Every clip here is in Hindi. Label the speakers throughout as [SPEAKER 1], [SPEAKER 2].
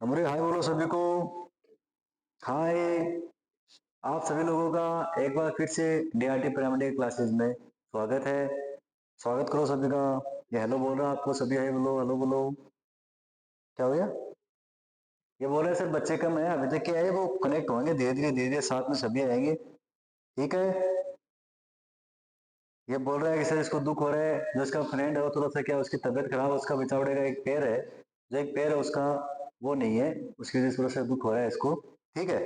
[SPEAKER 1] हमारे हाय बोलो सभी को। हाय। आप सभी लोगों का एक बार फिर से डीआरटी पैरामेडिकल क्लासेस में स्वागत है। स्वागत करो सभी का। ये हेलो बोल रहा है आपको, सभी हाय बोलो, हेलो बोलो। क्या हो गया? ये बोल रहे हैं सर बच्चे कम है, अभी तक क्या है, वो कनेक्ट होंगे धीरे धीरे साथ में सभी आएंगे। ठीक है। ये बोल रहा है कि सर इसको दुख हो रहा है, जो इसका फ्रेंड है वो थोड़ा सा क्या उसकी तबीयत खराब है, उसका बिछावड़े का एक पैर है, जो एक पैर है उसका वो नहीं है, उसकी वजह से थोड़ा सा दुख हो रहा है इसको। ठीक है।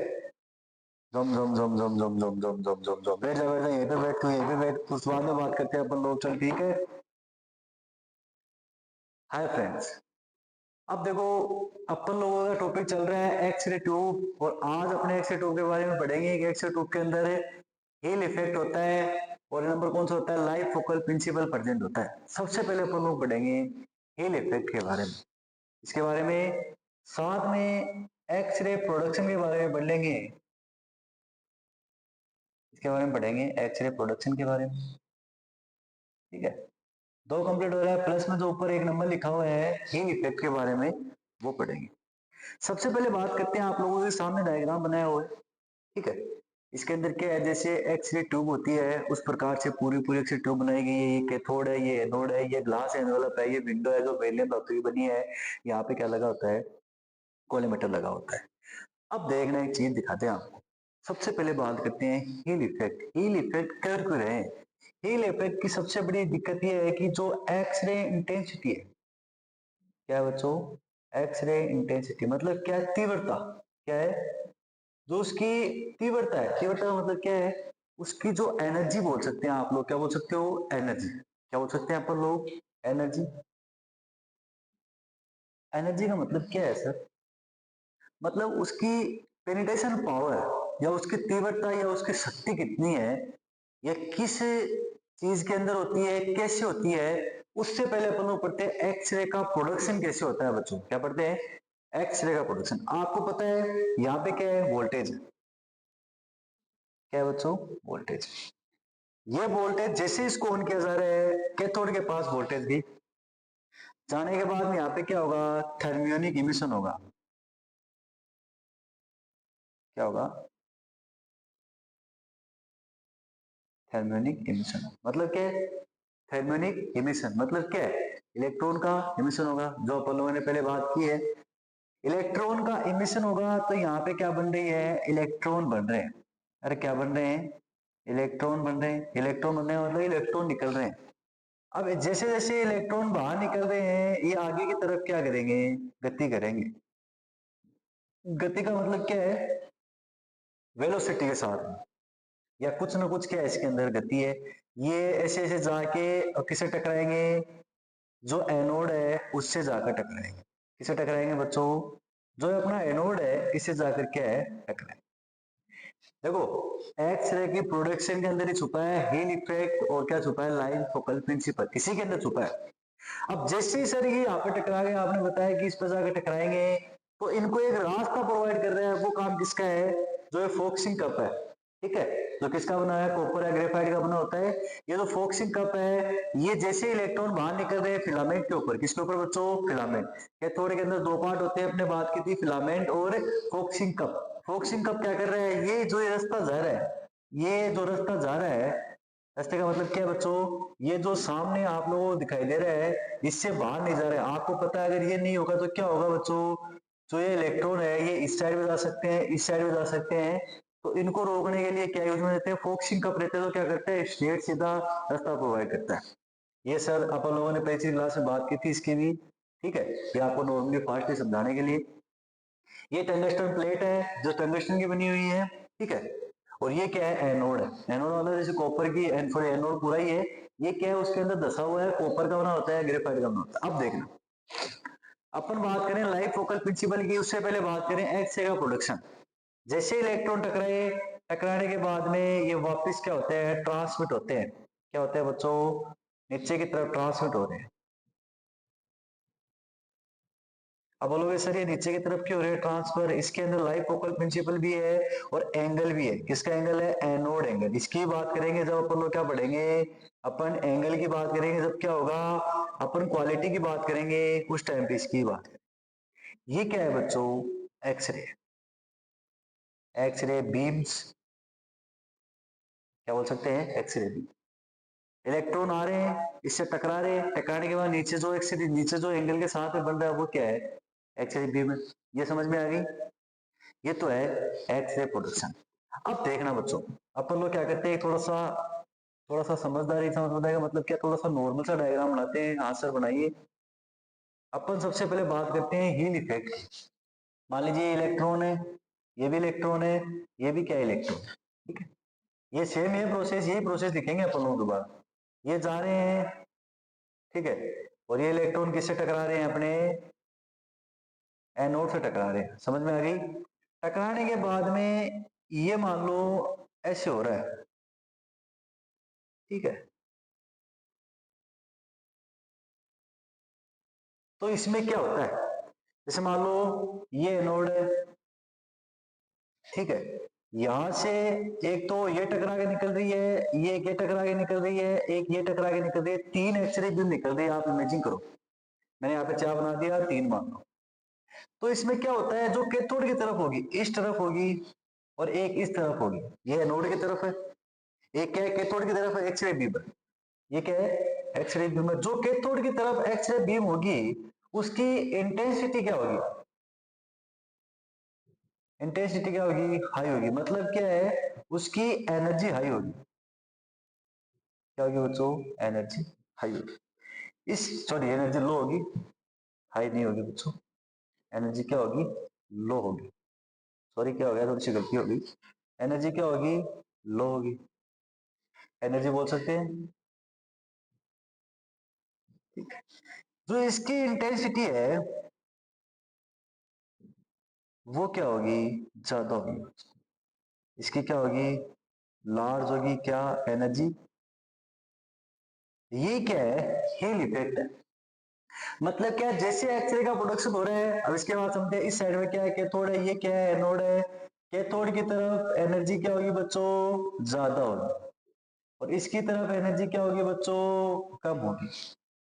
[SPEAKER 1] जम जम जम जम जम जम जम जम जम जम बैठ जा यहीं पे बैठ, तू यहीं पे बैठ, कुछ बाद में बात करते हैं अपन लोग, चल ठीक है। Hi friends. अब देखो, अपन लोगों का टॉपिक चल रहा है एक्सरे ट्यूब, और आज अपने एक्सरे ट्यूब के बारे में पढ़ेंगे कि एक्सरे ट्यूब के अंदर हील इफेक्ट होता है, और नंबर कौन सा होता है, लाइफ फोकल प्रिंसिपल प्रेजेंट होता है। सबसे पहले अपन लोग पढ़ेंगे हील इफेक्ट के बारे में, इसके बारे में, साथ में एक्सरे प्रोडक्शन के बारे में पढ़ लेंगे, इसके बारे में पढ़ेंगे एक्सरे प्रोडक्शन के बारे में। ठीक है। दो कंप्लीट हो रहा है, प्लस में जो ऊपर एक नंबर लिखा हुआ है हील इफेक्ट के बारे में, वो पढ़ेंगे। सबसे पहले बात करते हैं, आप लोगों के सामने डायग्राम बनाया हुआ है। ठीक है। इसके अंदर क्या है, जैसे एक्सरे ट्यूब होती है उस प्रकार से पूरी पूरी एक्सरे ट्यूब बनाई गई है। ये कैथोड है, ये एनोड है, ये ग्लास एनवलप है, ये विंडो है जो बेरिलियम धातु की बनी है। यहाँ पे क्या लगा होता है, कोलिमेटर लगा होता है। अब देखना एक चीज दिखाते हैं आपको। सबसे पहले बात करते हैं हील इफेक्ट। हील इफेक्ट कर क्यों रहे हैं? हील इफेक्ट की सबसे बड़ी दिक्कत यह है कि जो एक्सरे इंटेंसिटी है, क्या है बच्चों, एक्सरे इंटेंसिटी मतलब क्या है, तीव्रता। क्या है, जो उसकी तीव्रता है, तीव्रता का मतलब क्या है, उसकी जो एनर्जी बोल सकते हैं आप लोग, क्या बोल सकते हो, एनर्जी। क्या बोल सकते हैं अपन लोग, एनर्जी। एनर्जी का मतलब क्या है सर, मतलब उसकी पेनिट्रेशन पावर, या उसकी तीव्रता, या उसकी शक्ति कितनी है, या किस चीज के अंदर होती है, कैसे होती है। उससे पहले अपन लोग पढ़ते हैं एक्सरे का प्रोडक्शन कैसे होता है बच्चों, क्या पढ़ते हैं, एक्सरे का प्रोडक्शन। आपको पता है यहाँ पे क्या है, वोल्टेज। क्या है बच्चों, वोल्टेज। ये वोल्टेज जैसे इसको ऑन किया जा रहा है, कैथोड के पास वोल्टेज भी जाने के बाद में यहाँ पे क्या होगा, थर्मियोनिक इमिशन होगा। क्या होगा, थर्मियोनिक इमिशन। मतलब क्या है, थर्मियोनिक इमिशन मतलब क्या है, इलेक्ट्रॉन का इमिशन होगा, जो अपन लोगों ने पहले बात की है। इलेक्ट्रॉन का इमिशन होगा तो यहाँ पे क्या बन रही है, इलेक्ट्रॉन बन रहे हैं। अरे क्या बन रहे हैं, इलेक्ट्रॉन बन रहे हैं। इलेक्ट्रॉन बनने का मतलब इलेक्ट्रॉन निकल रहे हैं। अब जैसे जैसे इलेक्ट्रॉन बाहर निकल रहे हैं, ये आगे की तरफ क्या करेंगे, गति करेंगे। गति का मतलब क्या है, वेलोसिटी के साथ में, या कुछ ना कुछ क्या है, इसके अंदर गति है। ये ऐसे ऐसे जाके किसे टकराएंगे, जो एनोड है उससे जाकर टकराएंगे। किसे टकराएंगे बच्चों, जो अपना एनोड है इससे जाकर क्या है, टकराएंगे। देखो, एक्स-रे की प्रोडक्शन के अंदर ही छुपा है हील इफेक्ट, और क्या छुपा है, लाइन फोकल प्रिंसिपल, इसी के अंदर छुपा है। अब जैसे ही सर ये यहाँ पे टकरा गए, आपने बताया कि इस पर जाकर टकराएंगे, तो इनको एक रास्ता प्रोवाइड कर रहे हैं। वो काम किसका है, जो फोक्सिंग कप है। ठीक है। जो किसका बना है, कॉपर या ग्रेफाइट का बना होता है। ये जो फोक्सिंग कप है, ये जैसे इलेक्ट्रॉन बाहर निकल रहे हैं फिलामेंट के ऊपर, किसके ऊपर बच्चों, फिलामेंट। कैथोड के अंदर दो पार्ट होते हैं, अपने बात की थी, फिलामेंट और फोक्सिंग कप। फोक्सिंग कप क्या कर रहा है, ये जो ये रास्ता जा रहा है, ये जो रास्ता जा रहा है, रास्ते का मतलब क्या है बच्चों, ये जो सामने आप लोगों को दिखाई दे रहा है, इससे बाहर नहीं जा रहा है। आपको पता है अगर ये नहीं होगा तो क्या होगा बच्चों, जो ये इलेक्ट्रॉन है ये इस साइड में जा सकते हैं, इस साइड में जा सकते हैं। तो इनको रोकने के लिए क्या यूज में देते हैं, फोक्सिंग कप रहते हैं, तो क्या करते हैं, स्ट्रेट सीधा रास्ता प्रोवाइड करता है। ये सर अपन लोगों ने पिछली क्लास में बात की थी इसकी भी। ठीक है। ये आपको नॉर्मली फास्ट समझाने के लिए। ये टंगस्टन प्लेट है जो टंगस्टन की बनी हुई है। ठीक है। और ये क्या है, एनोड है। एनोड वाला जैसे कॉपर की एनोड पूरा ही है। ये क्या है, उसके अंदर दसा हुआ है, कॉपर का बना होता है, ग्रेफाइट का बना होता है। अब देखना, अपन बात करें लाइफ फोकल प्रिंसिपल की, उससे पहले बात करें एक्स-रे का प्रोडक्शन। जैसे इलेक्ट्रॉन टकराए, टकराने के बाद में ये वापस क्या होते हैं, ट्रांसमिट होते हैं। क्या होते हैं बच्चों, नीचे की तरफ ट्रांसमिट हो रहे हैं। अब बोलोगे सर ये नीचे की तरफ क्यों हो रहा है ट्रांसफर, इसके अंदर लाइफ फोकल प्रिंसिपल भी है और एंगल भी है। किसका एंगल है, एनोड एंगल। इसकी बात करेंगे जब अपन लोग क्या पढ़ेंगे, अपन एंगल की बात करेंगे जब क्या होगा, अपन क्वालिटी की बात करेंगे, उस टाइम पे इसकी बात करेंगे। ये क्या है बच्चों? एक्सरे। एक्सरे बीम्स, क्या बोल सकते हैं? X ray beam. इलेक्ट्रॉन आ रहे हैं, इससे टकरा रहे हैं, टकराने के बाद नीचे जो एक्सरे, नीचे जो एंगल के साथ में बन रहा है वो क्या है? X ray beam. ये समझ में आ गई? ये तो है एक्सरे प्रोडक्शन। अब देखना बच्चों, अपन लोग क्या करते हैं, थोड़ा सा समझदारी, समझदारी का मतलब क्या, थोड़ा सा नॉर्मल सा डायग्राम बनाते हैं। हाँ सर बनाइए। अपन सबसे पहले बात करते हैं हील इफेक्ट की। मान लीजिए इलेक्ट्रॉन है, ये भी इलेक्ट्रॉन है, ये भी क्या इलेक्ट्रॉन है, ठीक है। ये सेम है प्रोसेस, यही प्रोसेस दिखेंगे अपन लोग दोबारा। ये जा रहे हैं, ठीक है, और ये इलेक्ट्रॉन किससे टकरा रहे हैं? अपने एनोड से टकरा रहे हैं। समझ में आ गई? टकराने के बाद में ये मान लो ऐसे हो रहा है, ठीक है। तो इसमें क्या होता है, जैसे मान लो ये एनोड है, ठीक है। यहां से एक तो ये टकरा के निकल रही है, ये टकरा के निकल रही है, एक ये टकरा के निकल रही है, तीन एक्सरे बीम निकल रही है। आप इमेजिन करो, मैंने यहाँ पे चार बना दिया, तीन मान लो। तो इसमें क्या होता है, जो कैथोड की तरफ होगी इस तरफ होगी, और एक इस तरफ होगी, ये एनोड की तरफ है। एक क्या है, कैथोड की तरफ है एक्सरे बीम है। ये क्या है? X ray beam. जो कैथोड की तरफ एक्सरे बीम होगी उसकी इंटेंसिटी क्या होगी? इंटेंसिटी क्या होगी? हाई होगी। मतलब क्या है, उसकी एनर्जी हाई होगी। क्या होगी बच्चों? एनर्जी हाई होगी। इस सॉरी, एनर्जी लो होगी, हाई नहीं होगी बच्चों। एनर्जी क्या होगी? लो होगी। सॉरी, क्या हो गया, थोड़ी सी गलती होगी। एनर्जी क्या होगी? लो होगी। एनर्जी बोल सकते हैं, ठीक है। जो इसकी इंटेंसिटी है वो क्या होगी? ज्यादा होगी। इसकी क्या होगी? लार्ज होगी। क्या? एनर्जी। ये क्या है? हील इफेक्ट है। मतलब क्या, जैसे एक्सरे का प्रोडक्शन हो रहा है, अब इसके बाद समझते हैं इस साइड में क्या है, कैथोड है, ये क्या है, एनोड है। कैथोड की तरफ एनर्जी क्या होगी बच्चों? ज्यादा होगी, और इसकी तरफ एनर्जी क्या होगी बच्चों? कम होगी।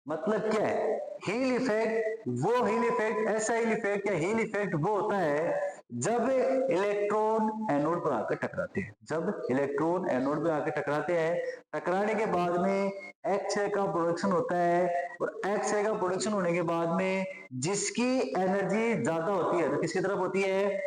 [SPEAKER 1] मतलब क्या है, हील इफेक्ट, वो हील इफेक्ट, ऐसा हील इफेक्ट या हील इफेक्ट वो होता है जब इलेक्ट्रॉन एनोड पर आकर टकराते हैं। जब इलेक्ट्रॉन एनोड पर आकर टकराते हैं, टकराने के बाद में एक्स रे का प्रोडक्शन होता है, और एक्स रे का प्रोडक्शन होने के बाद में जिसकी एनर्जी ज्यादा होती है, तो किसकी तरफ होती है?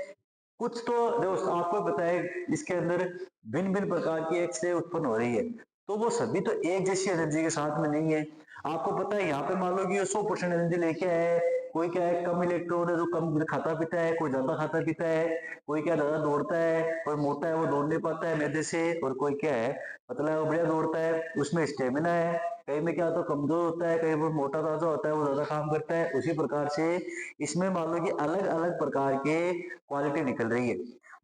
[SPEAKER 1] कुछ तो दोस्त आपको पता है, इसके अंदर भिन्न भिन्न प्रकार की एक्स रे उत्पन्न हो रही है, तो वो सभी तो एक जैसी एनर्जी के साथ में नहीं है। आपको पता है यहाँ पे मान लो कि 100% एनर्जी लेके आए, कोई क्या है कम इलेक्ट्रॉन है जो कम खाता पीता है, कोई ज्यादा खाता पीता है, कोई क्या ज्यादा दौड़ता है, कोई मोटा है वो दौड़ नहीं पाता है मैदे से, और कोई क्या है पतला है वो बढ़िया दौड़ता है, उसमें स्टेमिना है। कहीं में क्या तो कमजोर होता है, कहीं वो मोटा ताजा होता है वो ज्यादा काम करता है। उसी प्रकार से इसमें मान लो कि अलग अलग प्रकार के क्वालिटी निकल रही है।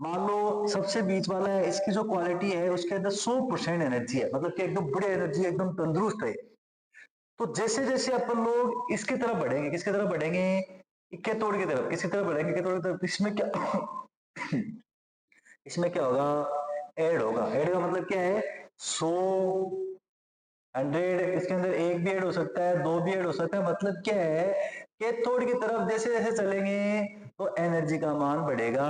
[SPEAKER 1] मान लो सबसे बीच वाला है, इसकी जो क्वालिटी है उसके अंदर 100% एनर्जी है, मतलब कि एकदम बढ़िया एनर्जी, एकदम तंदुरुस्त है। तो जैसे जैसे अपन लोग इसकी तरफ बढ़ेंगे, किसकी तरफ बढ़ेंगे? कैथोड की तरफ। किसकी तरफ बढ़ेंगे? कैथोड की तरफ। इसमें क्या इसमें क्या होगा? ऐड होगा। ऐड का मतलब क्या है? 100, 100, इसके अंदर एक भी ऐड हो सकता है, दो भी ऐड हो सकता है। मतलब क्या है, कैथोड की तरफ जैसे जैसे चलेंगे तो एनर्जी का मान बढ़ेगा।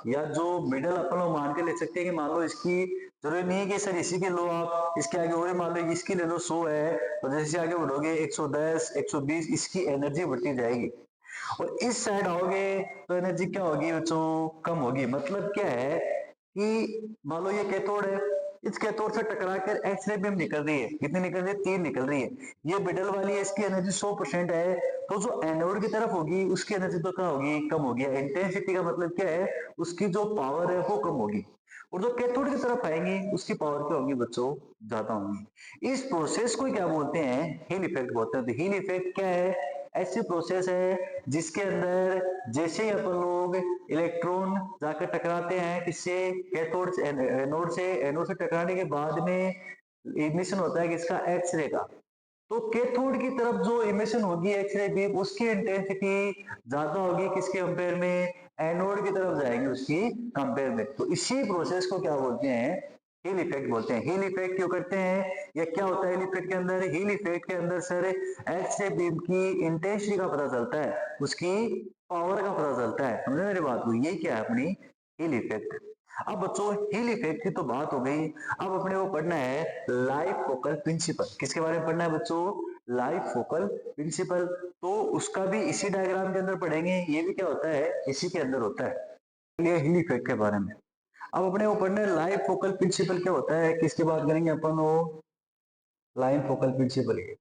[SPEAKER 1] या जो मिडल अपन लोग मान के ले सकते हैं कि मान लो इसकी जरूरी नहीं है कि सर इसी के लो, आप इसके आगे और मान लो इसकी ले लो 100 है, तो जैसे आगे बढ़ोगे 110, 120, इसकी एनर्जी बढ़ती जाएगी। और इस साइड आओगे तो एनर्जी क्या होगी बच्चों? कम होगी। मतलब क्या है कि मान लो ये कैथोड है, इस कैथोड से टकरा कर एक्स-रे बीम निकल रही है। कितनी निकल रही है? 3 निकल रही है। ये मिडल वाली है, इसकी एनर्जी 100% है, तो जो एनोड की तरफ होगी उसकी एनर्जी तो क्या होगी? कम होगी। इंटेंसिटी का मतलब क्या है? उसकी जो पावर है वो कम होगी। और जो कैथोड की तरफ आएंगी उसकी पावर क्या होगी बच्चों? ज्यादा होगी। इस प्रोसेस को क्या बोलते हैं? हील इफेक्ट बोलते हैं। तो हील इफेक्ट क्या है? ऐसी प्रोसेस है जिसके अंदर जैसे ही अपन लोग इलेक्ट्रॉन जाकर टकराते हैं किससे? कैथोड से, एनोड से टकराने के बाद में इमिशन होता है किसका? एक्सरे का। तो कैथोड की तरफ जो इमिशन होगी एक्सरे बीम, उसकी इंटेंसिटी ज्यादा होगी किसके कंपेयर में? एनोड की तरफ जाएंगे उसकी कंपेयर में। तो इसी प्रोसेस को क्या बोलते हैं? हील इफेक्ट बोलते हैं। हील इफेक्ट क्यों करते हैं, या क्या होता है हील इफेक्ट के अंदर? हील इफेक्ट के अंदर सर एक्स रे बीम की इंटेंसिटी का पता चलता है, उसकी पावर का पता चलता है। समझे मेरी बात को? ये क्या है अपनी हील इफेक्ट। अब बच्चों हील इफेक्ट की तो बात हो गई, अब अपने को पढ़ना है लाइव फोकल प्रिंसिपल। किसके बारे में पढ़ना है बच्चों? Live focal principle. तो उसका भी इसी डायग्राम के अंदर पढ़ेंगे, ये भी क्या होता है, इसी के अंदर होता है। हील इफेक्ट के बारे में अब अपने को पढ़ना है लाइव फोकल प्रिंसिपल क्या होता है, किसकी बात करेंगे अपन? वो लाइव फोकल प्रिंसिपल की।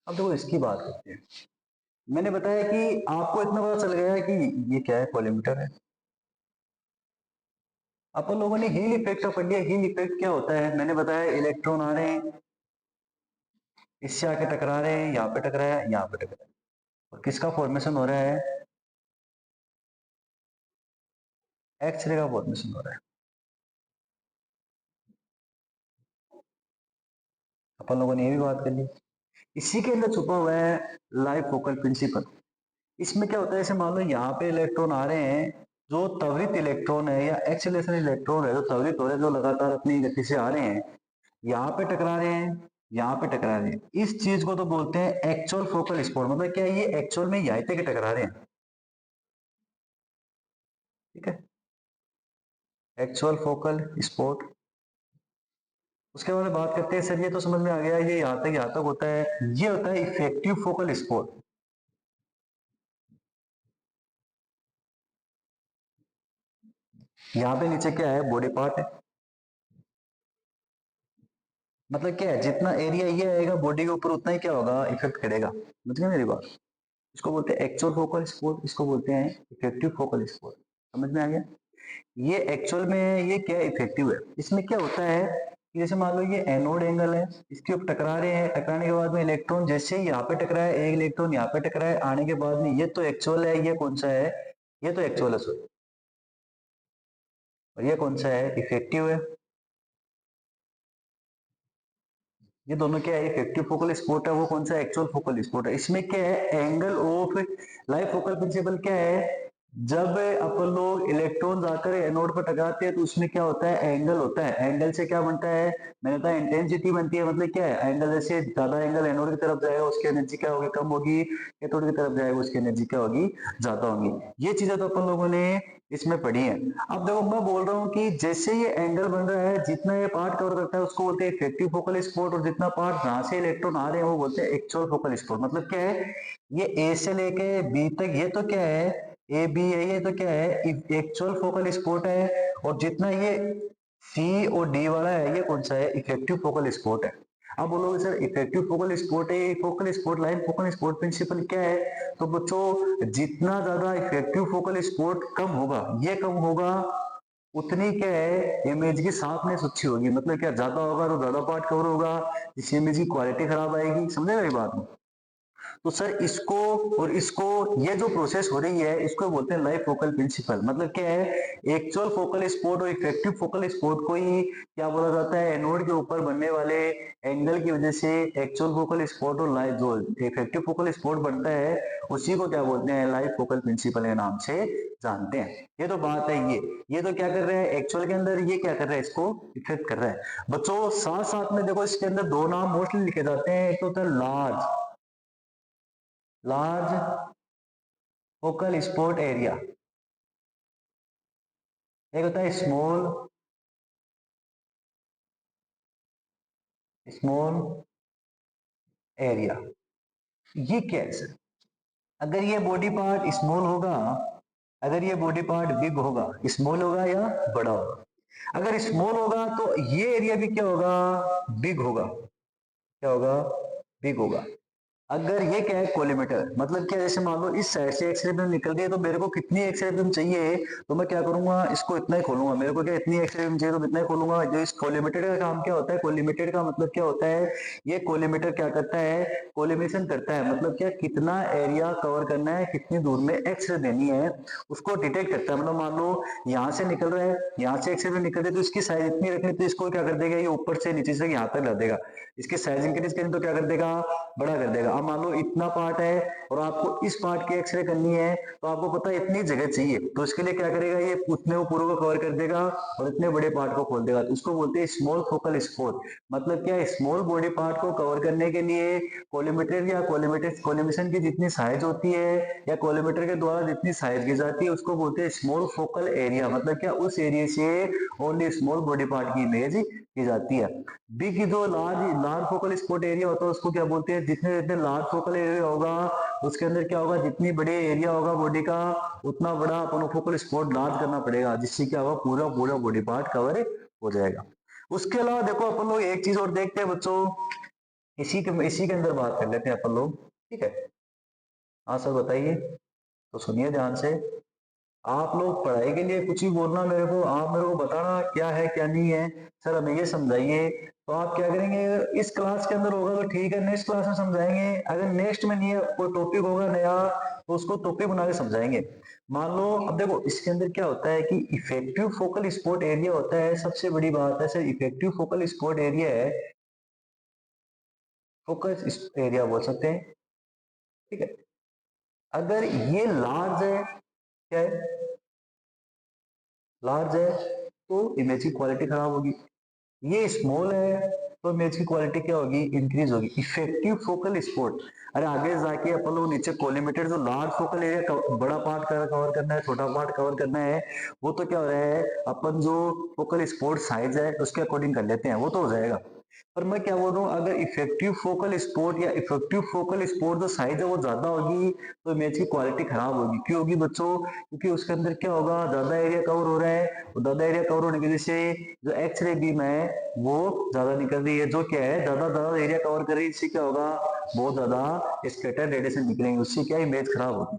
[SPEAKER 1] अब देखो इसकी बात करते हैं। मैंने बताया कि आपको इतना पता चल गया है कि ये क्या है, कॉलीमीटर है। अपन लोगों ने हील इफेक्ट का पढ़ लिया। हील इफेक्ट क्या होता है? मैंने बताया इलेक्ट्रॉन आ रहे हैं, इससे आके टकरा रहे हैं, यहाँ पे टकराया, यहाँ पे टकराया, और किसका फॉर्मेशन हो रहा है? एक्सरे का फॉर्मेशन हो रहा है। अपन लोगों ने ये भी बात कर ली। इसी के अंदर छुपा हुआ है लाइव फोकल प्रिंसिपल। इसमें क्या होता है, जैसे मान लो यहाँ पे इलेक्ट्रॉन आ रहे हैं, जो त्वरित इलेक्ट्रॉन है या एक्सेलरेशन इलेक्ट्रॉन है, जो त्वरित हो रहे हैं, जो लगातार अपनी गति से आ रहे हैं, यहाँ पे टकरा रहे हैं, यहाँ पे टकरा रहे हैं, इस चीज को तो बोलते हैं एक्चुअल फोकल स्पॉट। मतलब क्या ये एक्चुअल में यहाँ पे टकरा रहे हैं, ठीक है, एक्चुअल फोकल स्पॉट। उसके बाद बात करते हैं, सर ये तो समझ में आ गया, ये यहाँ तक होता है। ये होता है इफेक्टिव फोकल स्पॉट। यहाँ पे नीचे क्या है, बॉडी पार्ट है। मतलब क्या है, जितना एरिया ये आएगा बॉडी के ऊपर उतना ही क्या होगा, इफेक्ट करेगा। समझ गए मेरी बात? इसको बोलते हैं एक्चुअल फोकल स्पॉट, इसको बोलते हैं इफेक्टिव फोकल स्पॉट। समझ में आ गया? ये एक्चुअल में है, ये क्या इफेक्टिव है। इसमें क्या होता है कि जैसे मान लो ये एनोड एंगल है, इसके ऊपर टकरा रहे हैं, टकराने के बाद में इलेक्ट्रॉन जैसे ही यहाँ पे टकराया, एक इलेक्ट्रॉन यहाँ पे टकराया, आने के बाद में ये तो एक्चुअल है, ये कौन सा है, ये तो एक्चुअल है सॉरी, और ये कौन सा है, इफेक्टिव है। ये दोनों क्या है, इफेक्टिव फोकल स्पॉट है, वो कौन सा, एक्चुअल फोकल स्पॉट है। इसमें क्या है, angle of live focal principle क्या है, जब अपन लोग इलेक्ट्रॉन जाकर एनोड पर टकराते हैं तो उसमें क्या होता है, एंगल होता है। एंगल से क्या बनता है, मैंने बताया इंटेंसिटी बनती है। मतलब क्या है, एंगल जैसे ज्यादा एंगल एनोड की तरफ जाएगा उसकी एनर्जी क्या होगी, कम होगी, कैथोड की तरफ जाएगा उसकी एनर्जी क्या होगी, ज्यादा होगी। ये चीजें तो अपन लोगों ने इसमें पढ़ी है। अब देखो मैं बोल रहा हूँ कि जैसे ये एंगल बन रहा है, जितना ये पार्ट कवर करता है उसको बोलते हैं इफेक्टिव फोकल स्पॉट, और जितना पार्ट जहां से इलेक्ट्रॉन आ रहे हैं वो बोलते हैं एक्चुअल फोकल स्पॉट। मतलब क्या है, ये ए से लेके बी तक ये तो क्या है, ए बी है, ये तो क्या है, एक्चुअल फोकल स्पॉट है। और जितना ये सी और डी वाला है ये कौन सा है, इफेक्टिव फोकल स्पॉट है। अब बोलोगे सर इफेक्टिव फोकल स्पॉट है, focal spot, line focal spot principle क्या है? तो बच्चों जितना ज्यादा इफेक्टिव फोकल स्पॉट कम होगा, ये कम होगा, उतनी क्या है, इमेज की शार्पनेस अच्छी होगी। मतलब क्या, ज्यादा होगा तो ज्यादा पार्ट कवर होगा, इस इमेज की क्वालिटी खराब आएगी। समझे मेरी बात? तो सर इसको और इसको, ये जो प्रोसेस हो रही है इसको बोलते हैं लाइव फोकल प्रिंसिपल। मतलब क्या है, एक्चुअल फोकल स्पॉट और इफेक्टिव फोकल स्पॉट को ही क्या बोला जाता है, एनोड के ऊपर बनने वाले एंगल की वजह से एक्चुअल फोकल स्पॉट और लाइव जो इफेक्टिव फोकल स्पॉट बनता है उसी को क्या बोलते हैं, लाइव फोकल प्रिंसिपल के नाम से जानते हैं। ये तो बात है। ये तो क्या कर रहा है एक्चुअल के अंदर, ये क्या कर रहा है, इसको इफेक्ट कर रहा है। बच्चों साथ साथ में देखो इसके अंदर दो नाम मोस्टली लिखे जाते हैं, एक तो होता है लार्ज फोकल स्पॉट एरिया, एक होता है स्मॉल स्मॉल एरिया। ये क्या है सर, अगर ये बॉडी पार्ट स्मॉल होगा, अगर ये बॉडी पार्ट बिग होगा, स्मॉल होगा या बड़ा होगा। अगर स्मॉल होगा तो ये एरिया भी क्या होगा, बिग होगा। क्या होगा, बिग होगा। अगर ये क्या है, कोलिमेटर, मतलब क्या, जैसे मान लो इस साइड से एक्सरे बीम निकल गई तो मेरे को कितनी एक्सरे बीम चाहिए, तो मैं क्या करूंगा, इसको इतना ही खोलूंगा। मेरे को क्या इतनी एक्सरे बीम चाहिए तो इतना ही खोलूंगा। जो इस कोलिमेटर का काम क्या होता है, कोलिमेटर का मतलब क्या होता है, ये कोलिमेटर क्या करता है, कोलिमेशन करता है। मतलब क्या, कितना एरिया कवर करना है, कितनी दूर में एक्सरे देनी है, उसको डिटेक्ट करता है। मतलब मान लो यहाँ से निकल रहा है, यहाँ से एक्सरे निकल रही है तो इसकी साइज इतनी रखनी, तो इसको क्या कर देगा, ये ऊपर से नीचे से यहाँ तक ला देगा। इसकी साइज इंक्रीज करें तो क्या कर देगा, बड़ा कर देगा। अब मान लो इतना पार्ट है और आपको इस पार्ट की एक्सरे करनी है, तो आपको पता है इतनी जगह चाहिए, तो इसके लिए क्या करेगा, ये उतने को पूरे को कवर कर देगा और इतने बड़े पार्ट को खोल देगा। तो उसको बोलते हैं स्मॉल फोकल स्पोर्ट। मतलब क्या, स्मॉल बॉडी पार्ट को कवर करने के लिए कोलिमेटर या कोलिमेशन की जितनी साइज होती है या कोलिमेटर के द्वारा जितनी साइज की जाती है उसको बोलते हैं स्मॉल फोकल एरिया। मतलब क्या, उस एरिया से ओनली स्मॉल बॉडी पार्ट की इमेज की जाती है। बिग जो लार्ज फोकल स्पॉट एरिया होता है उसको क्या बोलते हैं, जितने जितने लार्ज फोकल एरिया होगा उसके अंदर क्या होगा, जितनी बड़े एरिया होगा बॉडी का उतना बड़ा अपन फोकल स्पॉट लार्ज करना पड़ेगा, जिससे क्या होगा पूरा पूरा बॉडी पार्ट कवर हो जाएगा। उसके अलावा देखो अपन लोग एक चीज और देखते हैं बच्चों, इसी के अंदर बात कर लेते हैं अपन लोग, ठीक है। हाँ सर बताइए, तो सुनिए ध्यान से। आप लोग पढ़ाई के लिए कुछ ही बोलना मेरे को, आप मेरे को बताना क्या है क्या नहीं है, सर हमें ये समझाइए। तो आप क्या करेंगे, इस क्लास के अंदर होगा तो ठीक है, नेक्स्ट क्लास में समझाएंगे। अगर नेक्स्ट में नहीं है, कोई टॉपिक होगा नया तो उसको टॉपिक बना के समझाएंगे। मान लो अब देखो इसके अंदर क्या होता है कि इफेक्टिव फोकल स्पॉट एरिया होता है, सबसे बड़ी बात है sir, effective focal spot area है, फोकस एरिया बोल सकते हैं, ठीक है। अगर ये लार्ज है, क्या है, लार्ज है तो इमेज की क्वालिटी खराब होगी। ये स्मॉल है तो इमेज की क्वालिटी क्या होगी, इंक्रीज होगी। इफेक्टिव फोकल स्पॉट, अरे आगे जाके अपन लोग नीचे कोलिमेटेड जो लार्ज फोकल एरिया बड़ा पार्ट कवर करना है, छोटा पार्ट कवर करना है, वो तो क्या हो रहा है, अपन जो फोकल स्पॉट साइज है उसके अकॉर्डिंग कर लेते हैं, वो तो हो जाएगा। पर मैं क्या बोल रहा हूँ, अगर इफेक्टिव फोकल स्पॉट या इफेक्टिव फोकल स्पॉट जो साइज है वो ज्यादा होगी तो इमेज की क्वालिटी खराब होगी। क्यों होगी बच्चों, क्योंकि उसके अंदर क्या होगा, ज्यादा एरिया कवर हो रहा है और ज्यादा एरिया कवर होने की वजह से जो एक्सरे बीम है वो ज्यादा निकल रही है, जो क्या है ज्यादा ज्यादा एरिया कवर कर रही है, इससे क्या होगा, बहुत ज्यादा स्कैटर रेडिएशन निकलेंगे, उससे क्या इमेज खराब होगी।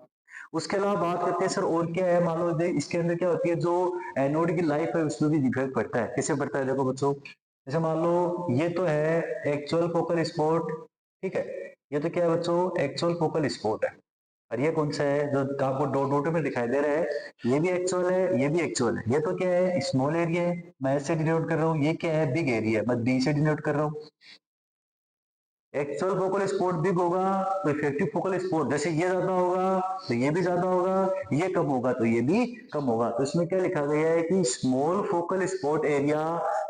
[SPEAKER 1] उसके अलावा बात करते हैं सर और क्या है, मान लो इसके अंदर क्या होती है, जो एनोड की लाइफ है उसमें भी इफेक्ट पड़ता है। कैसे पड़ता है देखो बच्चों, जैसे मान लो ये तो है एक्चुअल फोकल स्पॉट, ठीक है, ये तो क्या है बच्चों, एक्चुअल फोकल स्पॉट है। और ये कौन सा है जो आपको डॉट डॉट में दिखाई दे रहा है, ये भी एक्चुअल है, ये भी एक्चुअल है। ये तो क्या है, स्मॉल एरिया है, मैं ऐसे डिनोट कर रहा हूँ। ये क्या है, बिग एरिया है, मैं बी से डिनोट कर रहा हूँ। एक्चुअल फोकल स्पॉट बिग होगा तो इफेक्टिव फोकल स्पॉट, जैसे ये ज्यादा होगा तो ये भी ज्यादा होगा, ये कम होगा तो ये भी कम होगा। तो इसमें क्या लिखा गया है कि स्मॉल फोकल स्पॉट एरिया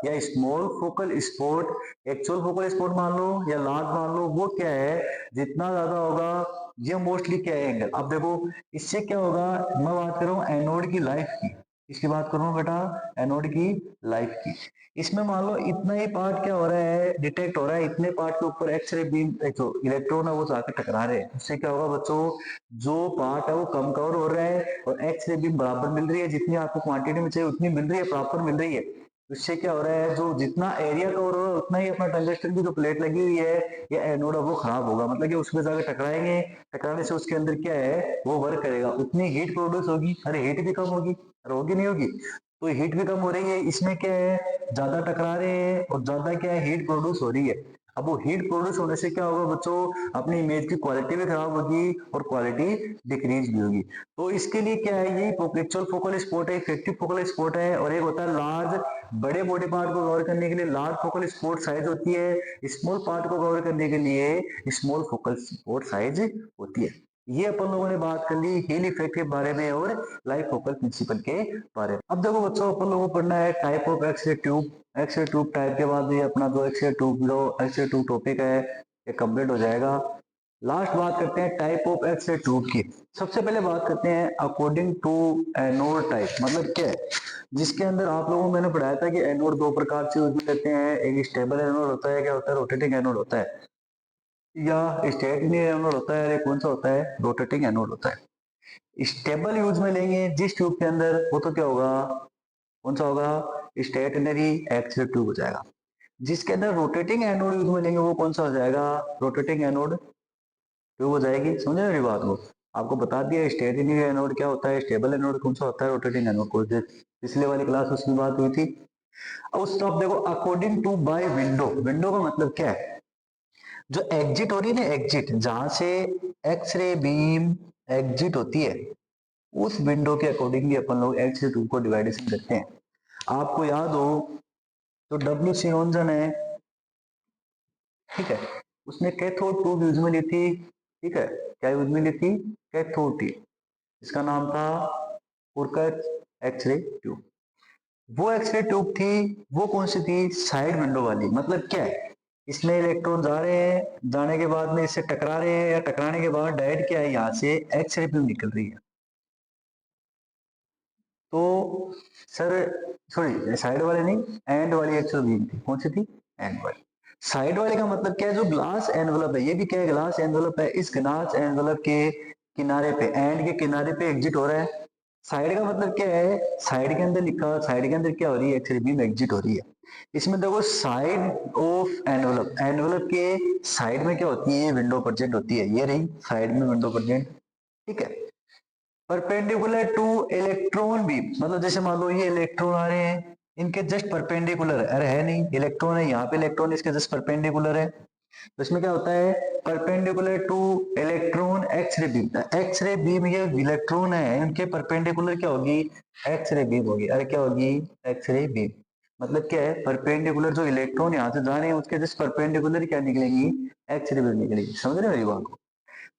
[SPEAKER 1] या small focal spot, actual focal spot मान लो या लार्ज मान लो, वो क्या है, जितना ज्यादा होगा ये मोस्टली क्या है, एंगल। अब देखो इससे क्या होगा, मैं बात कर रहा हूँ एनोड की लाइफ की, इसकी बात करूँ बेटा, एनोड की लाइफ की। इसमें मान लो इतना ही पार्ट क्या हो रहा है, डिटेक्ट हो रहा है, इतने पार्ट के ऊपर एक्सरे बीम जो इलेक्ट्रॉन है वो जाकर टकरा रहे हैं। उससे क्या होगा बच्चों, जो पार्ट है वो कम कवर हो रहा है और एक्सरे बीम बराबर मिल रही है, जितनी आपको क्वांटिटी में चाहिए उतनी मिल रही है, प्रॉपर मिल रही है। उससे क्या हो रहा है, जो जितना एरिया कवर हो रहा है उतना ही अपना टंगस्टन की जो प्लेट लगी हुई है या एनोड है वो खराब होगा। मतलब कि उसमें जाकर टकराएंगे, टकराने से उसके अंदर क्या है वो वर्क करेगा, उतनी हीट प्रोड्यूस होगी, अरे हीट भी कम होगी, अरे होगी नहीं होगी, तो हीट भी कम हो रही है। इसमें क्या है, ज्यादा टकरा रहे हैं और ज्यादा क्या है हीट प्रोड्यूस हो रही है। अब वो हीट प्रोड्यूस होने से क्या होगा बच्चों, अपनी इमेज की क्वालिटी भी खराब होगी और क्वालिटी डिक्रीज भी होगी। तो इसके लिए क्या है, ये एक्चुअल फोकल स्पॉट है, इफेक्टिव फोकल स्पॉट है, और एक होता है लार्ज, बड़े बॉडी पार्ट को कवर करने के लिए लार्ज फोकल स्पॉट साइज होती है, स्मॉल पार्ट को कवर करने के लिए स्मॉल फोकल स्पॉट साइज होती है। ये अपन लोगों ने बात कर ली हिल इफेक्ट के बारे में और लाइफ फोकल प्रिंसिपल के बारे में। अब देखो बच्चों अपन लोगों को पढ़ना है type of X ray tube. X ray tube type के बाद ये अपना जो एक्सरे ट्यूब टॉपिक है ये कंप्लीट हो जाएगा। लास्ट बात करते हैं टाइप ऑफ एक्सरे ट्यूब की। सबसे पहले बात करते हैं अकॉर्डिंग टू एनोड टाइप, मतलब क्या है, जिसके अंदर आप लोगों को मैंने पढ़ाया था कि एनोड दो प्रकार से यूज करते हैं, एक स्टेबल एनोड होता है, क्या होता है, रोटेटिंग एनोड होता है, या स्टेटिक एनोड होता है, कौन सा होता है, रोटेटिंग एनोड होता है। स्टेबल यूज में लेंगे जिस ट्यूब के अंदर, वो तो क्या होगा, कौन सा होगा, स्टेटनरी एक्सरे ट्यूब हो जाएगा। जिसके अंदर रोटेटिंग एनोड यूज में लेंगे वो कौन सा हो जाएगा, रोटेटिंग एनोड ट्यूब हो जाएगी। समझे मेरी बात को, आपको बता दिया स्टेटनरी एनोड क्या होता है, स्टेबल एनोड कौन सा होता है, रोटेटिंग एनोड को, पिछले वाली क्लास उसकी बात हुई थी। अब उस आप देखो according to by window, window का मतलब क्या है, जो एग्जिट हो रही है ना, एग्जिट जहां से एक्सरे बीम एग्जिट होती है, उस विंडो के अकॉर्डिंगली अपन लोग एक्सरे ट्यूब को डिवाइडेशन करते हैं। आपको याद हो तो डब्ल्यू सी रोंजन है, ठीक है, उसने कैथोड ट्यूब यूज में ली थी, ठीक है, क्या यूज में ली थी, कैथोड ट्यूब, इसका नाम था फुरकच एक्सरे ट्यूब। वो एक्सरे ट्यूब थी, वो कौन सी थी, साइड विंडो वाली। मतलब क्या है, इसमें इलेक्ट्रॉन जा रहे हैं, जाने के बाद में इससे टकरा रहे हैं, या टकराने के बाद डायरेक्ट क्या है, यहाँ से एक्सरे ट्यूब निकल रही है। तो सर सॉरी, साइड वाले नहीं, एंड वाली एक्सरे बीम थी, कौन सी थी, एंड वाली। साइड वाले का मतलब क्या है, जो ग्लास एनवलप है, ये भी क्या है, ग्लास एनवलप है, इस ग्लास एनवलप के किनारे पे, एंड के किनारे पे एग्जिट हो रहा है। साइड का मतलब क्या है, साइड के अंदर लिखा, साइड के अंदर क्या हो रही है, एक्सरे बीम एग्जिट हो रही है। इसमें देखो साइड ऑफ एनवलप, एनवलप के साइड में क्या होती है, विंडो प्रेजेंट होती है, ये रही साइड में विंडो प्रेजेंट, ठीक है। परपेंडिकुलर टू इलेक्ट्रॉन बीम, मतलब जैसे मान लो ये इलेक्ट्रॉन आ रहे हैं, इनके जस्ट परपेंडिकुलर है, अरे है नहीं, इलेक्ट्रॉन है यहाँ पे, इलेक्ट्रॉन इसके जस्ट परपेंडिकुलर है। तो इसमें क्या होता है, perpendicular to electron X ray beam, X ray beam, ये इलेक्ट्रॉन है इनके परपेंडिकुलर क्या होगी, एक्सरे बीम होगी। अरे क्या होगी, एक्सरे बीम। मतलब क्या है, परपेंडिकुलर जो इलेक्ट्रॉन यहाँ से जा रहे हैं उसके जस्ट परपेंडिकुलर क्या निकलेंगी, एक्सरे बीम निकलेगी। समझ रहे हो मेरी बात को।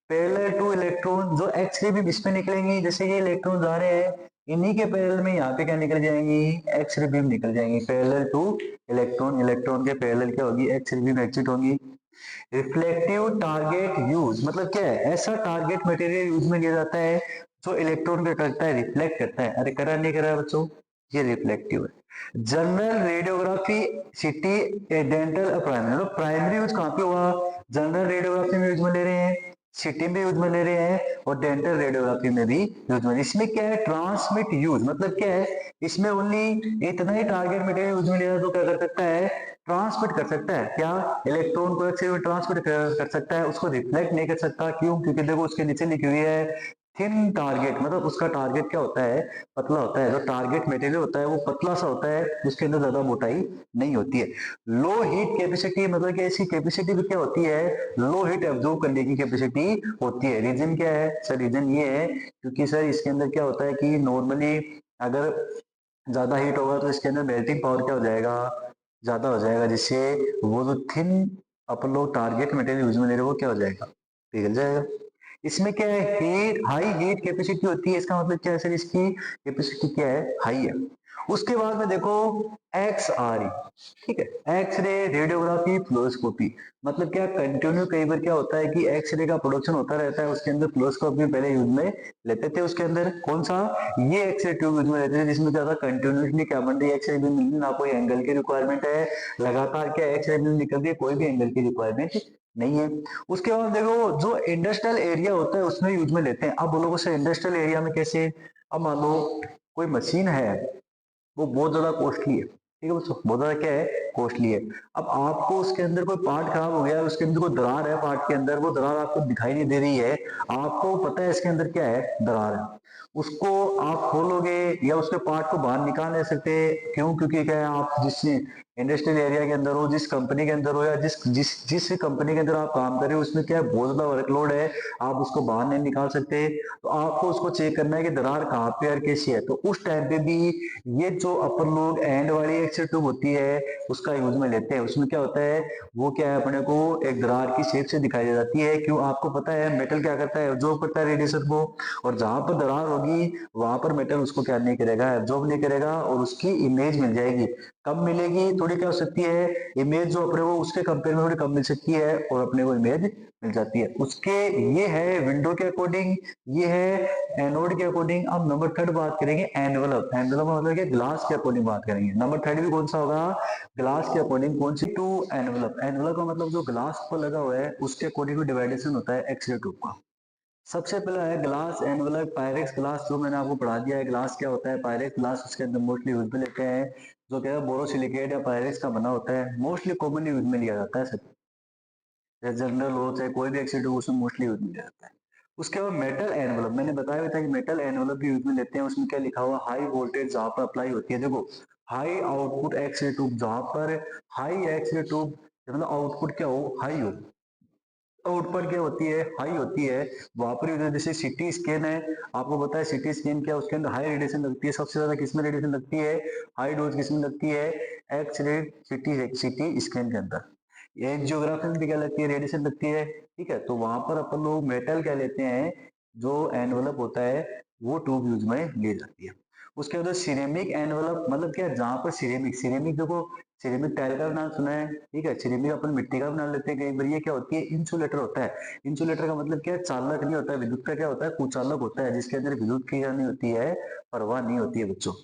[SPEAKER 1] पैरेलल टू इलेक्ट्रॉन, जो एक्स रे भी इसमें निकलेंगी, जैसे ये इलेक्ट्रॉन जा रहे हैं, इन्हीं के पैरेलल में यहाँ पे क्या निकल जाएंगी, एक्स रे बीम निकल जाएंगी। पैरेलल टू इलेक्ट्रॉन, इलेक्ट्रॉन के पैरेलल क्या होगी, एक्स रे बीम एग्जिट होगी। रिफ्लेक्टिव टारगेट यूज, मतलब क्या है, ऐसा टारगेट मटेरियल यूज में लिया जाता है जो इलेक्ट्रॉन को करता है, रिफ्लेक्ट करता है। अरे करा नहीं करा बच्चों, ये रिफ्लेक्टिव है। General radiography city dental primary, primary use कहाँ पे हुआ, जनरल रेडियोग्राफी में यूज में ले रहे हैं, सिटी में यूज में ले रहे हैं, और डेंटल रेडियोग्राफी में भी यूज में। इसमें क्या है, ट्रांसमिट यूज, मतलब क्या है, इसमें ओनली इतना ही टारगेट मटेरियल यूज में लिया तो क्या कर सकता है, ट्रांसमिट कर सकता है, क्या, इलेक्ट्रॉन को एक्स रे में ट्रांसमिट कर सकता है, उसको रिफ्लेक्ट नहीं कर सकता। क्यों, क्योंकि देखो उसके नीचे लिखी हुई है थिन टारगेट, मतलब उसका टारगेट क्या होता है, पतला होता है। जो टारगेट मटेरियल होता है वो पतला सा होता है, उसके अंदर ज्यादा मोटाई नहीं होती है। लो हीट कैपेसिटी, मतलब कि इसकी कैपेसिटी भी क्या होती है, लो हीट एब्जॉर्ब करने की कैपेसिटी होती है। रीजन क्या है सर, रीजन ये है क्योंकि सर इसके अंदर क्या होता है कि नॉर्मली अगर ज्यादा हीट होगा तो इसके अंदर मेल्टिंग पावर क्या हो जाएगा, ज्यादा हो जाएगा, जिससे वो जो थिन अपन लोग टारगेट मटेरियल यूज में ले रहे हो वो क्या हो जाएगा, पिघल जाएगा। इसमें क्या है, हीट, हाई हीट कैपेसिटी होती है, इसका मतलब क्या है सर, इसकी कैपेसिटी क्या है, हाई है। उसके बाद में देखो एक्स आर ई, ठीक है, एक्सरे रेडियोग्राफी फ्लोरोस्कोपी, मतलब क्या, कंटिन्यू कई बार क्या होता है कि एक्सरे का प्रोडक्शन होता रहता है, उसके अंदर फ्लोरोस्कोप भी पहले यूज में लेते थे। उसके अंदर कौन सा, ये एक्सरे ट्यूब यूज में लेते थे, जिसमें क्या था, कंटिन्यूसली क्या बन रही है, एक्सरे बीम मिल रही, ना कोई एंगल की रिक्वायरमेंट है, लगातार क्या एक्सरे बीम निकल रही है, कोई भी एंगल की रिक्वायरमेंट नहीं है। उसके बाद देखो जो इंडस्ट्रियल एरिया होता है उसमें यूज में लेते हैं। अब बोलोगे सर इंडस्ट्रियल एरिया में कैसे, अब मान लो कोई मशीन है, वो बहुत ज्यादा कॉस्टली है, ठीक है दोस्तों, बहुत ज्यादा क्या है, कॉस्टली है। अब आपको उसके अंदर कोई पार्ट खराब हो गया, उसके अंदर कोई दरार है पार्ट के अंदर, वो दरार आपको दिखाई नहीं दे रही है, आपको पता है इसके अंदर क्या है, दरार है, उसको आप खोलोगे या उसके पार्ट को बाहर निकाल नहीं सकते। क्यों, क्योंकि क्या है, आप जिस इंडस्ट्रियल एरिया के अंदर हो, जिस कंपनी के अंदर हो, या जिस जिस जिस कंपनी के अंदर आप काम कर रहे हो, उसमें क्या है, बहुत ज्यादा वर्कलोड है, आप उसको बाहर नहीं निकाल सकते। तो आपको उसको चेक करना है कि दरार कहाँ पे और कैसी है। तो उस टाइम पे भी ये जो अपन लोग एंड वाली एक्सरे ट्यूब होती है उसका यूज में लेते हैं। उसमें क्या होता है, वो क्या है, अपने को एक दरार की शेप से दिखाई दे जाती है। क्यों, आपको पता है मेटल क्या करता है, एब्जॉर्ब करता है रेडिएशन को, और जहां पर दरार होगी वहां पर मेटल उसको क्या नहीं करेगा, एब्जॉर्ब नहीं करेगा, और उसकी इमेज मिल जाएगी। कब मिलेगी, थोड़ी क्या हो सकती है, इमेज जो अपने को उसके कंपेयर में थोड़ी कम मिल सकती है, और अपने को इमेज मिल जाती है उसके। ये है विंडो के अकॉर्डिंग, ये है एनोड के अकॉर्डिंग। अब नंबर थर्ड बात करेंगे एनवलप, एनवलप मतलब क्या, ग्लास के अकॉर्डिंग बात करेंगे। नंबर थर्ड भी कौन सा होगा, ग्लास के अकॉर्डिंग। कौन सी, टू एनवलप, एनवलप का मतलब जो ग्लास पर लगा हुआ है उसके अकॉर्डिंग डिवाइडेशन होता है एक्सरे ट्यूब का। सबसे पहला है ग्लास एनवलप, पायरेक्स ग्लास, जो मैंने आपको पढ़ा दिया है। ग्लास क्या होता है, पायरेक्स ग्लास उसके अंदर मोस्टली यूज में लेते हैं, जो क्या है बोरोसिलिकेट या पायरेक्स का बना होता है, मोस्टली कॉमनली यूज में लिया जाता है सब, चाहे जनरल हो चाहे कोई भी एक्सीडेंट हो, उसमें मोस्टली यूज में लिया जाता है। उसके बाद मेटल एनवलप, मैंने बताया था कि मेटल एनवलप भी यूज में लेते हैं। उसमें क्या लिखा हुआ, हाई वोल्टेज जहां पर अप्लाई होती है, देखो हाई आउटपुट एक्सरे ट्यूब, जहां पर हाई एक्सरे ट्यूब, मतलब आउटपुट क्या हो, हाई हो, आउटपुट क्या होती है, हाई होती है, वहां पर जैसे सिटी स्कैन है, आपको पता है सिटी स्कैन क्या, उसके अंदर हाई रेडिएशन लगती है। सबसे ज्यादा किसमें रेडिएशन लगती है, हाई डोज किसमें लगती है, X ray city CT scan के अंदर। एंजियोग्राफी में भी क्या लगती है, रेडिएशन लगती है, ठीक है। तो वहां पर अपन लोग मेटल क्या लेते हैं, जो एनवलप होता है वो ट्यूब यूज में ली जाती है। उसके बाद सिरेमिक एनवलप मतलब क्या, जहां पर सिरेमिक सिरेमिक देखो, सिरेमिक टाइल का नाम सुना है, ठीक है। सिरेमिक अपन मिट्टी का बना लेते हैं कई बार। ये क्या होती है, इंसुलेटर होता है। इंसुलेटर का मतलब क्या है, चालक नहीं होता है विद्युत का, क्या होता है कुचालक होता है, जिसके अंदर विद्युत की नहीं होती है, परवाह नहीं होती है बच्चों।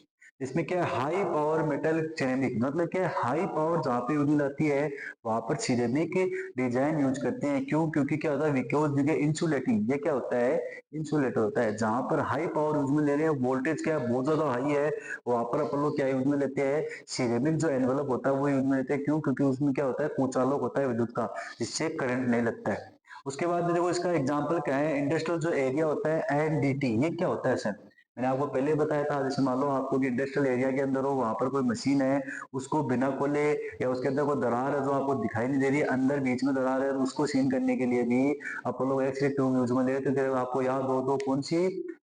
[SPEAKER 1] इसमें क्या है, हाई पावर मेटल सिरेमिक मतलब क्या है, हाई पावर जहाँ पे यूज आती है वहां पर सिरेमिक डिजाइन यूज करते हैं। क्यों, क्योंकि क्या होता है, बिकॉज इंसुलेटिंग, ये क्या होता है, इंसुलेटर होता है। जहां पर हाई पावर यूज में ले रहे हैं, वोल्टेज क्या है बहुत ज्यादा हाई है, वहां पर अपन लोग क्या यूज में लेते हैं, सिरेमिक जो एनवलप होता है वो यूज में लेते हैं। क्यों, क्योंकि उसमें क्या होता है, कुचालक होता है विद्युत का, जिससे करंट नहीं लगता है। उसके बाद देखो इसका एग्जाम्पल क्या है, इंडस्ट्रियल जो एरिया होता है एनडीटी, ये क्या होता है सर, मैंने आपको पहले बताया था। जैसे मान लो आपको कि इंडस्ट्रियल एरिया के अंदर हो, वहां पर कोई मशीन है, उसको बिना खोले या उसके अंदर कोई दरार है जो आपको दिखाई नहीं दे रही है, अंदर बीच में दरार है, तो उसको सीन करने के लिए भी अपन लोग एक्सरे ट्यूब यूज में ले रहे थे। आपको याद हो तो कौन सी,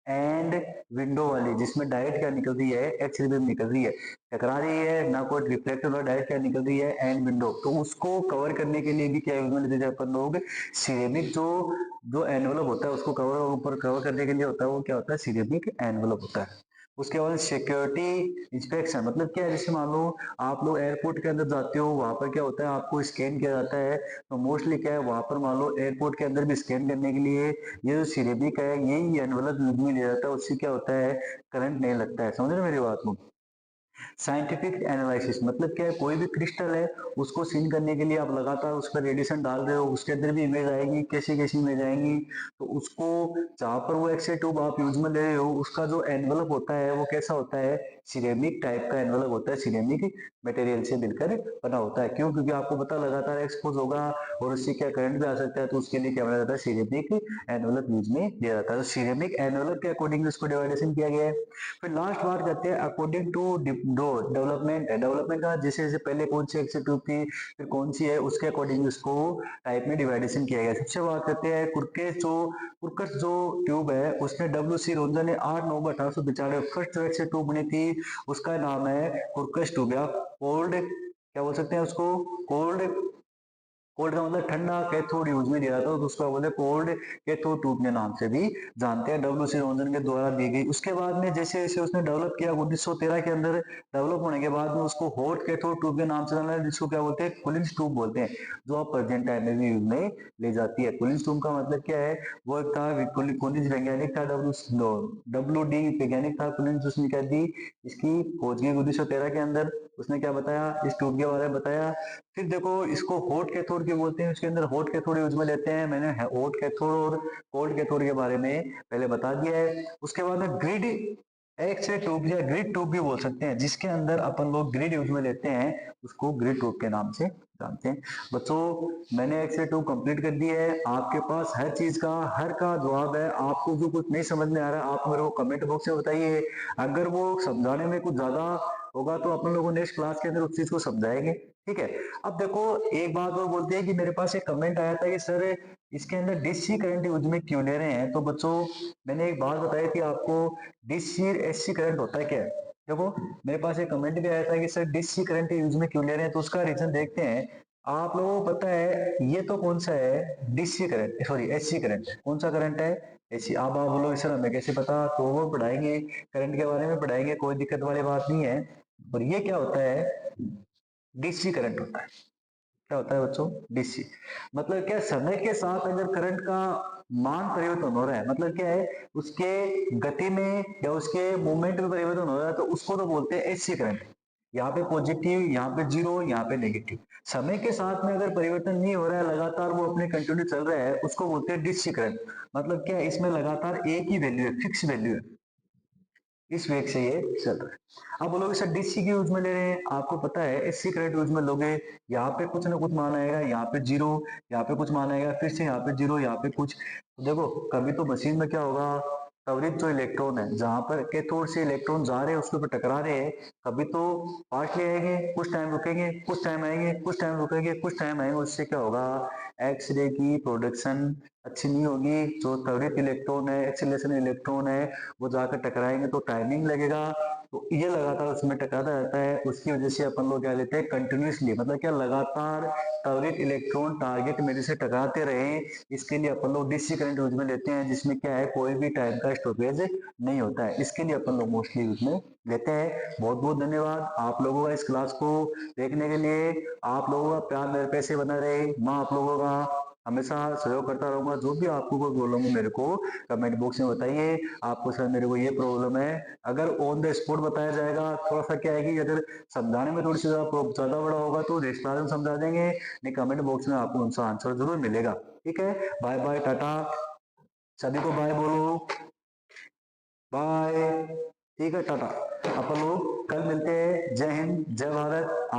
[SPEAKER 1] एंड विंडो वाली, जिसमें डायरेक्ट क्या निकल रही है, एक्स रे बीम निकल रही है, टकरा रही है ना, कोई रिफ्लेक्ट हो रहा है, डायरेक्ट क्या निकल रही है, एंड विंडो। तो उसको कवर करने के लिए भी क्या यूज में लेते थे अपन लोग, सिरेमिक जो जो एनवलप होता है उसको कवर, ऊपर कवर करने के लिए होता है, वो क्या होता है, सिरेमिक एनवलप होता है। उसके बाद सिक्योरिटी इंस्पेक्शन मतलब क्या है, जैसे मान लो आप लोग एयरपोर्ट के अंदर जाते हो, वहां पर क्या होता है, आपको स्कैन किया जाता है। तो मोस्टली क्या है, वहां पर मान लो एयरपोर्ट के अंदर भी स्कैन करने के लिए ये जो सिरेमिक है, यही एनवलप यूज में लिया जाता है। उससे क्या होता है, करंट नहीं लगता है। समझ रहे हो मेरी बात को। साइंटिफिक एनालिसिस मतलब क्या है, कोई भी क्रिस्टल है उसको सीन करने के लिए आप लगातार उस पर रेडिएशन डाल रहे हो, उसके अंदर भी इमेज आएगी, कैसी कैसी इमेज आएंगी। तो उसको जहां पर वो एक्स-रे ट्यूब आप यूज में ले रहे हो, उसका जो एनवलप होता है वो कैसा होता है, सिरेमिक टाइप का एनवलप होता है, सिरेमिक मटेरियल से मिलकर बना होता है। क्यों, क्योंकि आपको पता लगातार एक्सपोज होगा और उससे क्या करंट भी आ सकता है, तो उसके लिए क्या बनाया जाता है, सिरेमिक एनवलप यूज में लिया जाता है। तो सिरेमिक एनवलप के अकॉर्डिंग इसको डिवाइडेशन किया गया है। फिर लास्ट बात करते हैं अकॉर्डिंग टू डेवलपमेंट है। डेवलपमेंट का जैसे जैसे पहले कौन सी एक्स ट्यूब थी, फिर कौन सी है, उसके अकॉर्डिंग इसको टाइप में डिवाइडेशन किया गया। सबसे बात करते हैं कुर्कस जो ट्यूब है, उसने डब्ल्यू सी रोंजा ने 8 नवंबर 1895 फर्स्ट जो एक्स ट्यूब बनी थी, उसका नाम है कुर्कस ट्यूब, या कोल्ड क्या बोल सकते हैं उसको, कोल्ड, कोल्ड का मतलब ठंडा, कैथोड यूज में दिया था, तो उसको बोलते हैं कोल्ड कैथोड ट्यूब के नाम से भी जानते हैं, डब्ल्यू सी रॉन्जन के द्वारा दी गई। उसके बाद में जैसे जैसे उसने डेवलप किया 1913 के अंदर, डेवलप होने के बाद में उसको हॉट कैथोड ट्यूब के नाम से जाना है, जिसको क्या बोलते हैं, कुलिंस ट्यूब बोलते हैं, जो आप प्रेजेंट टाइम में भी यूज में ले जाती है। कुलिंस ट्यूब का मतलब क्या है, वो एक था कुलिंस वैज्ञानिक था, डब्ल्यू डी वैज्ञानिक था कुलिंस, उसने क्या दी, इसकी खोज की 1913 के अंदर। उसने क्या बताया, इस ट्यूब के बारे में बताया। फिर देखो इसको हॉट कैथोड के बोलते हैं, उसके अंदर हॉट कैथोड यूज में लेते हैं। मैंने हॉट कैथोड और कोल्ड कैथोड के बारे में पहले बता दिया है। उसके बाद में ग्रिड एक्स-रे ट्यूब या ग्रिड ट्यूब भी बोल सकते हैं, जिसके अंदर अपन लोग ग्रिड यूज में लेते हैं, उसको ग्रिड ट्यूब के नाम से जानते हैं। बच्चों मैंने एक्स-रे ट्यूब कंप्लीट कर दी है, आपके पास हर चीज का हर का जवाब है। आपको जो कुछ नहीं समझ में आ रहा है आप मेरे को कमेंट बॉक्स में बताइए, अगर वो समझाने में कुछ ज्यादा होगा तो अपन लोगों नेक्स्ट क्लास के अंदर उस चीज को समझाएंगे, ठीक है। अब देखो एक बात और बोलते हैं कि मेरे पास एक कमेंट आया था कि सर इसके अंदर डीसी करंट यूज में क्यों ले रहे हैं। तो बच्चों मैंने एक बात बताई थी आपको, डीसी एससी करंट होता है क्या। देखो मेरे पास एक कमेंट भी आया था कि सर डीसी करंट यूज में क्यों ले रहे हैं, तो उसका रीजन देखते हैं। आप लोगों को पता है ये तो कौन सा है, DC current, sorry SC current, कौन सा करंट है, एसी। अब आप बोलो सर हमें कैसे पता, तो वो पढ़ाएंगे, करंट के बारे में पढ़ाएंगे, कोई दिक्कत वाली बात नहीं है। और ये क्या होता है, डीसी करंट होता है। क्या होता है बच्चों, डीसी मतलब क्या, समय के साथ अगर करंट का मान परिवर्तन हो रहा है, मतलब क्या है, उसके गति में या उसके मूवमेंट में परिवर्तन हो रहा है, तो उसको तो बोलते हैं एसी करंट। यहाँ पे पॉजिटिव, यहाँ पे जीरो, यहाँ पे नेगेटिव। समय के साथ में अगर परिवर्तन नहीं हो रहा है, लगातार वो अपने कंटिन्यू चल रहा है, उसको बोलते हैं डीसी करंट। मतलब क्या है, इसमें लगातार एक ही वैल्यू है, फिक्स वैल्यू है, इस वेग से ये चल रहा है। अब बोलोगे सर डीसी की यूज में ले रहे हैं, आपको पता है एससी करंट यूज में लोगे, यहाँ पे कुछ ना कुछ मान आएगा, यहाँ पे जीरो, यहाँ पे कुछ मान आएगा, फिर से यहाँ पे जीरो, यहाँ पे कुछ। तो देखो कभी तो मशीन में क्या होगा, त्वरित जो इलेक्ट्रॉन है, जहां पर कैथोड से इलेक्ट्रॉन जा रहे हैं उसके ऊपर टकरा रहे हैं, कभी तो पार्ट ले आएंगे, कुछ टाइम रुकेंगे, कुछ टाइम आएंगे, कुछ टाइम रुकेंगे, कुछ टाइम आएंगे, उससे क्या होगा, एक्सरे की प्रोडक्शन अच्छी नहीं होगी। जो त्वरित इलेक्ट्रॉन है, एक्सीलरेशन इलेक्ट्रॉन है, वो जाकर टकराएंगे तो टाइमिंग लगेगा, तो ये लगातार उसमें टकराता रहता है, उसकी वजह से अपन लोग क्या लेते हैं कंटिन्यूसली, मतलब क्या लगातार त्वरित इलेक्ट्रॉन टारगेट में से टकराते रहे, इसके लिए अपन लोग डीसी करंट यूज में लेते हैं, जिसमें क्या है कोई भी टाइप का स्टॉपेज नहीं होता है, इसके लिए अपन लोग मोस्टली यूज में लेते हैं। बहुत बहुत धन्यवाद आप लोगों का इस क्लास को देखने के लिए। आप लोगों का प्यार मेरे पे से बना रहे, मैं आप लोगों का हमेशा सहयोग करता रहूंगा। जो भी आपको कोई प्रॉब्लम हो मेरे को कमेंट बॉक्स में बताइए, आपको सर मेरे को ये प्रॉब्लम है, अगर ऑन द स्पॉट बताया जाएगा, थोड़ा सा क्या है कि अगर समझाने में थोड़ी सी ज्यादा बड़ा होगा तो विस्तार में समझा देंगे, नहीं कमेंट बॉक्स में आपको उनका आंसर जरूर मिलेगा। ठीक है, बाय बाय टाटा, सभी को बाय बोलो, बाय। ठीक है टाटा, अपन लोग कल मिलते हैं। जय हिंद जय भारत।